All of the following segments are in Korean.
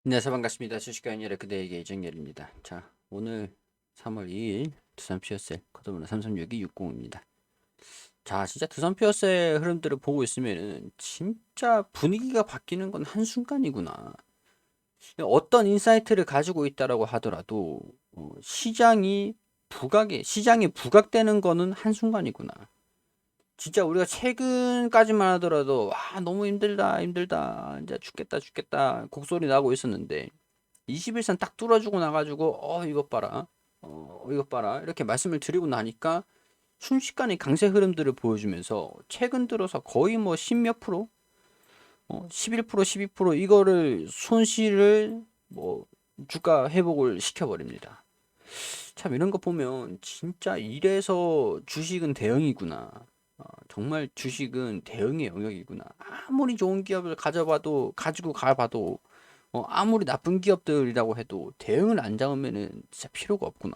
안녕하세요. 반갑습니다. 주식가인열의 그대에게 이정열입니다. 자, 오늘 3월 2일 두산 피어셀 코드번호 336260입니다. 자, 진짜 두산 피어셀 흐름들을 보고 있으면은 진짜 분위기가 바뀌는 건 한순간이구나. 어떤 인사이트를 가지고 있다라고 하더라도 시장이 부각되는 거는 한순간이구나. 진짜 우리가 최근까지만 하더라도 와, 너무 힘들다, 힘들다. 이제 죽겠다, 죽겠다. 곡소리 나고 있었는데 21선 딱 뚫어주고 나가지고 이것 봐라 이것 봐라 이렇게 말씀을 드리고 나니까 순식간에 강세 흐름들을 보여주면서 최근 들어서 거의 뭐 10몇 프로 11% 12% 이거를 손실을 뭐 주가 회복을 시켜버립니다. 참 이런 거 보면 진짜 이래서 주식은 대형이구나. 정말 주식은 대형의 영역이구나. 아무리 좋은 기업을 가지고 가봐도 아무리 나쁜 기업들이라고 해도 대응을 안 잡으면은 진짜 필요가 없구나.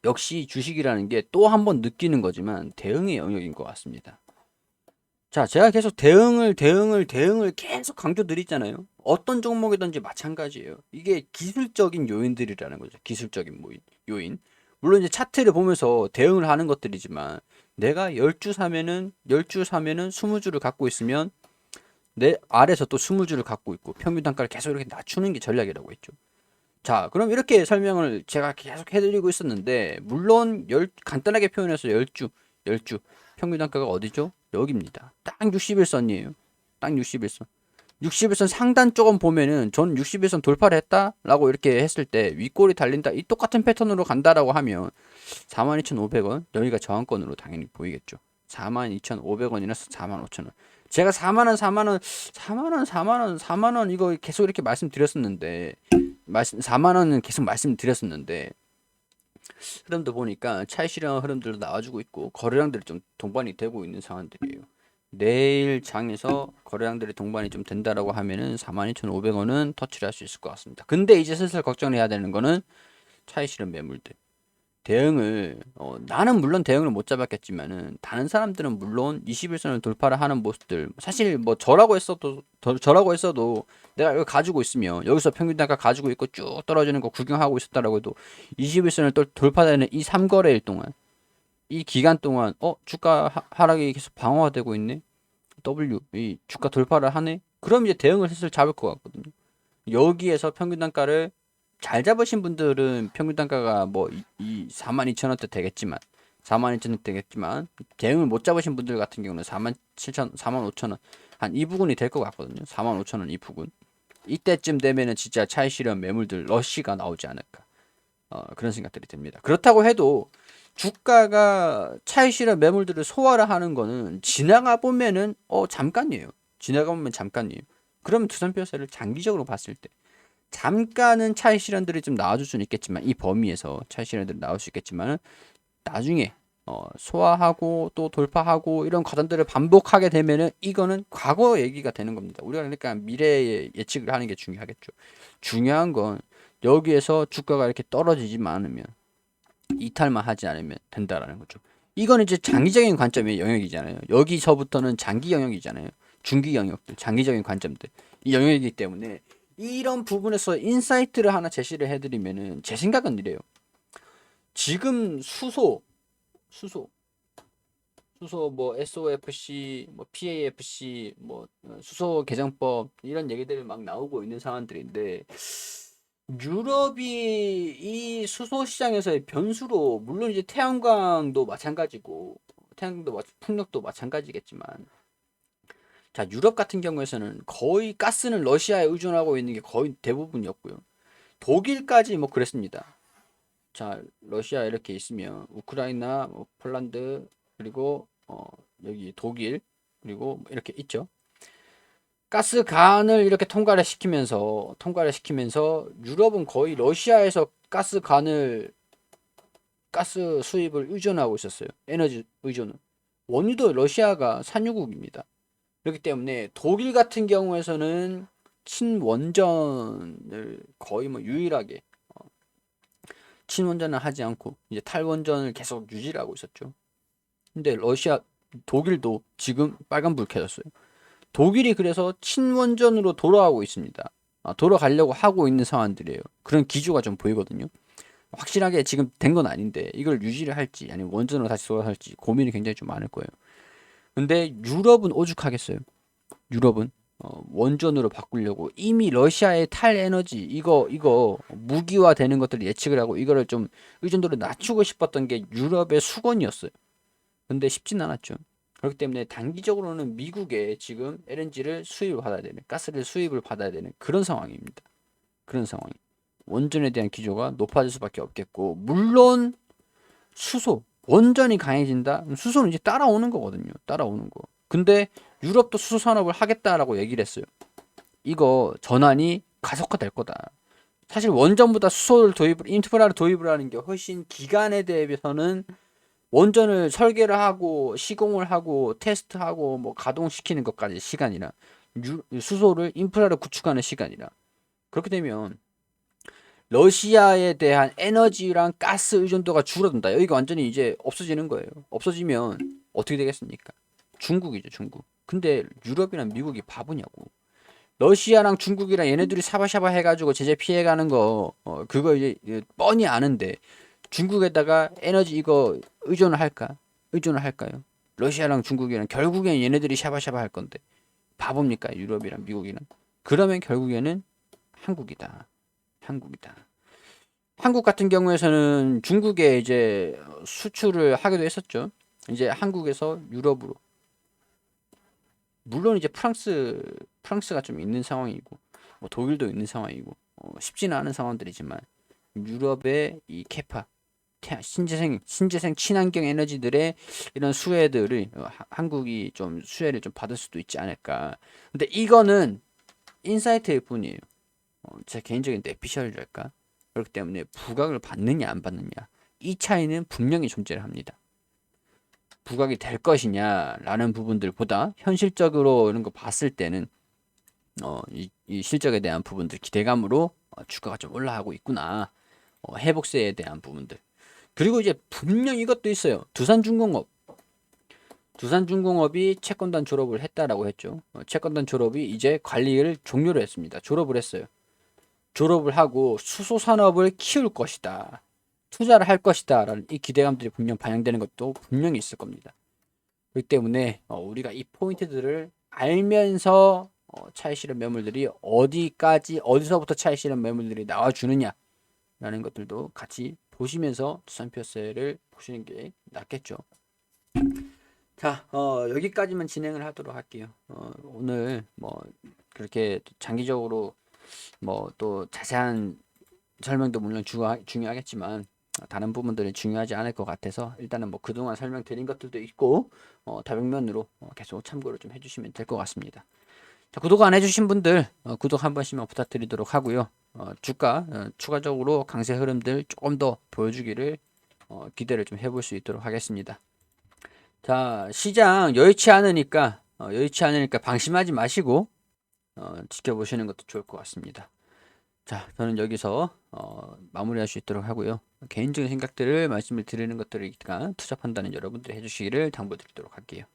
역시 주식이라는 게 또 한 번 느끼는 거지만 대응의 영역인 것 같습니다. 자, 제가 계속 대응을 계속 강조드리잖아요. 어떤 종목이든지 마찬가지예요. 이게 기술적인 요인들이라는 거죠. 요인. 물론 이제 차트를 보면서 대응을 하는 것들이지만 내가 10주 사면은 20주를 갖고 있으면 내 아래서 또 20주를 갖고 있고 평균 단가를 계속 이렇게 낮추는 게 전략이라고 했죠. 자, 그럼 이렇게 설명을 제가 계속 해드리고 있었는데, 물론 간단하게 표현해서 10주 평균 단가가 어디죠? 여기입니다. 딱 61선이에요. 딱 61선. 61선 상단 쪽은 보면은 전 61선 돌파를 했다라고 이렇게 했을 때 윗골이 달린다. 이 똑같은 패턴으로 간다라고 하면 42,500원 여기가 저항권으로 당연히 보이겠죠. 42,500원이나 45,000원. 제가 4만원, 4만원, 4만원, 4만원, 4만원 이거 계속 이렇게 말씀드렸었는데 4만 원은 계속 말씀드렸었는데 흐름도 보니까 차익 실현 흐름들도 나와주고 있고 거래량들이 좀 동반이 되고 있는 상황들이에요. 내일 장에서 거래량들이 동반이 좀 된다라고 하면은 42,500원은 터치를 할 수 있을 것 같습니다. 근데 이제 슬슬 걱정해야 되는 거는 차익 실현 매물들. 나는 물론 대응을 못 잡았겠지만은 다른 사람들은 물론 21선을 돌파를 하는 모습들 사실 뭐 저라고 했어도 내가 이거 가지고 있으면 여기서 평균 단가 가지고 있고 쭉 떨어지는 거 구경하고 있었다라고 해도 21선을 또 돌파되는 이 3거래일 동안 이 기간 동안 주가 하락이 계속 방어되고 있네. 이 주가 돌파를 하네. 그럼 이제 대응을 슬슬 잡을 것 같거든요. 여기에서 평균 단가를 잘 잡으신 분들은 평균 단가가 뭐 이 42,000원대 되겠지만 42,000원 되겠지만 대응을 못 잡으신 분들 같은 경우는 47,000, 45,000원 한 이 부분이 될 것 같거든요. 45,000원 이 부분. 이때쯤 되면은 진짜 차익 실현 매물들 러쉬가 나오지 않을까. 그런 생각들이 듭니다. 그렇다고 해도 주가가 차익 실현 매물들을 소화를 하는 거는 지나가 보면은 잠깐이에요. 지나가 보면 잠깐이에요. 그러면 두산표세를 장기적으로 봤을 때 잠깐은 차익 실현들이 좀 나와줄 수는 있겠지만 이 범위에서 차익 실현들이 나올 수 있겠지만 나중에 소화하고 또 돌파하고 이런 과정들을 반복하게 되면은 이거는 과거 얘기가 되는 겁니다. 우리가 그러니까 미래에 예측을 하는 게 중요하겠죠. 중요한 건 여기에서 주가가 이렇게 떨어지지만 않으면 이탈만 하지 않으면 된다라는 거죠. 이건 이제 장기적인 관점의 영역이잖아요. 여기서부터는 장기 영역이잖아요. 중기 영역들, 장기적인 관점들 이 영역이기 때문에 이런 부분에서 인사이트를 하나 제시를 해드리면은 제 생각은 이래요. 지금 수소, 수소 뭐 SOFC, 뭐 PAFC, 뭐 수소 개정법 이런 얘기들이 막 나오고 있는 상황들인데 유럽이 이 수소 시장에서의 변수로 물론 이제 태양광도 마찬가지고 풍력도 마찬가지겠지만 자 유럽 같은 경우에서는 거의 가스는 러시아에 의존하고 있는 게 거의 대부분이었고요. 독일까지 뭐 그랬습니다. 자, 러시아 이렇게 있으면 우크라이나, 뭐 폴란드 그리고 여기 독일 그리고 뭐 이렇게 있죠. 가스관을 이렇게 통과를 시키면서 유럽은 거의 러시아에서 가스 수입을 의존하고 있었어요. 에너지 의존은. 원유도 러시아가 산유국입니다. 그렇기 때문에 독일 같은 경우에서는 친원전을 거의 뭐 유일하게 친원전을 하지 않고 이제 탈원전을 계속 유지를 하고 있었죠. 근데 독일도 지금 빨간불 켜졌어요. 독일이 그래서 친원전으로 돌아가고 있습니다. 돌아가려고 하고 있는 상황들이에요. 그런 기조가 좀 보이거든요. 확실하게 지금 된 건 아닌데 이걸 유지를 할지 아니면 원전으로 다시 돌아갈지 고민이 굉장히 좀 많을 거예요. 근데 유럽은 오죽하겠어요. 유럽은 원전으로 바꾸려고 이미 러시아의 탈에너지 이거 무기화 되는 것들을 예측을 하고 이거를 좀 의존도를 낮추고 싶었던 게 유럽의 수건이었어요. 근데 쉽진 않았죠. 그렇기 때문에 단기적으로는 미국에 지금 LNG를 수입을 받아야 되는, 가스를 수입을 받아야 되는 그런 상황입니다. 그런 상황이. 원전에 대한 기조가 높아질 수밖에 없겠고, 물론 수소, 원전이 강해진다? 그럼 수소는 이제 따라오는 거거든요. 따라오는 거. 근데 유럽도 수소 산업을 하겠다라고 얘기를 했어요. 이거 전환이 가속화될 거다. 사실 원전보다 수소를 인프라를 도입을 하는 게 훨씬 기간에 대비해서는 원전을 설계를 하고 시공을 하고 테스트하고 뭐 가동시키는 것까지 시간이라 수소를 인프라를 구축하는 시간이라 그렇게 되면 러시아에 대한 에너지랑 가스 의존도가 줄어든다. 여기가 완전히 이제 없어지는 거예요. 없어지면 어떻게 되겠습니까? 중국이죠, 중국. 근데 유럽이랑 미국이 바보냐고. 러시아랑 중국이랑 얘네들이 샤바샤바 해가지고 제재 피해가는 거, 그거 이제 뻔히 아는데 중국에다가 에너지 이거 의존을 할까? 의존을 할까요? 러시아랑 중국이랑 결국엔 얘네들이 샤바샤바 할 건데 바보입니까? 유럽이랑 미국이랑. 그러면 결국에는 한국이다. 한국이다. 한국 같은 경우에서는 중국에 이제 수출을 하기도 했었죠. 이제 한국에서 유럽으로. 물론 이제 프랑스가 좀 있는 상황이고, 뭐 독일도 있는 상황이고, 쉽지는 않은 상황들이지만, 유럽의 이 케파, 신재생 친환경 에너지들의 이런 수혜들을 한국이 좀 수혜를 좀 받을 수도 있지 않을까. 근데 이거는 인사이트일 뿐이에요. 제 개인적인 내피셜이랄까. 그렇기 때문에 부각을 받느냐 안 받느냐 이 차이는 분명히 존재를 합니다. 부각이 될 것이냐라는 부분들보다 현실적으로 이런 거 봤을 때는 이 실적에 대한 부분들 기대감으로 주가가 좀 올라가고 있구나. 회복세에 대한 부분들. 그리고 이제 분명 이것도 있어요. 두산중공업이 채권단 졸업을 했다라고 했죠. 채권단 졸업이 이제 관리를 종료를 했습니다. 졸업을 했어요. 졸업을 하고 수소 산업을 키울 것이다. 투자를 할 것이다. 라는 이 기대감들이 분명 반영되는 것도 분명히 있을 겁니다. 그렇기 때문에 우리가 이 포인트들을 알면서 차익 실현 매물들이 어디서부터 차익 실현 매물들이 나와주느냐 라는 것들도 같이 보시면서 두산표세를 보시는 게 낫겠죠. 자, 여기까지만 진행을 하도록 할게요. 오늘 뭐 그렇게 장기적으로 뭐 또 자세한 설명도 물론 중요하겠지만 다른 부분들이 중요하지 않을 것 같아서 일단은 뭐 그동안 설명드린 것들도 있고 다방면으로 계속 참고를 좀 해주시면 될 것 같습니다. 자, 구독 안 해주신 분들 구독 한 번씩만 부탁드리도록 하고요. 주가 추가적으로 강세 흐름들 조금 더 보여주기를 기대를 좀 해볼 수 있도록 하겠습니다. 자, 시장 여의치 않으니까 방심하지 마시고 지켜보시는 것도 좋을 것 같습니다. 자, 저는 여기서 마무리할 수 있도록 하고요. 개인적인 생각들을 말씀을 드리는 것들이니까 투자 판단은 여러분들이 해주시기를 당부드리도록 할게요.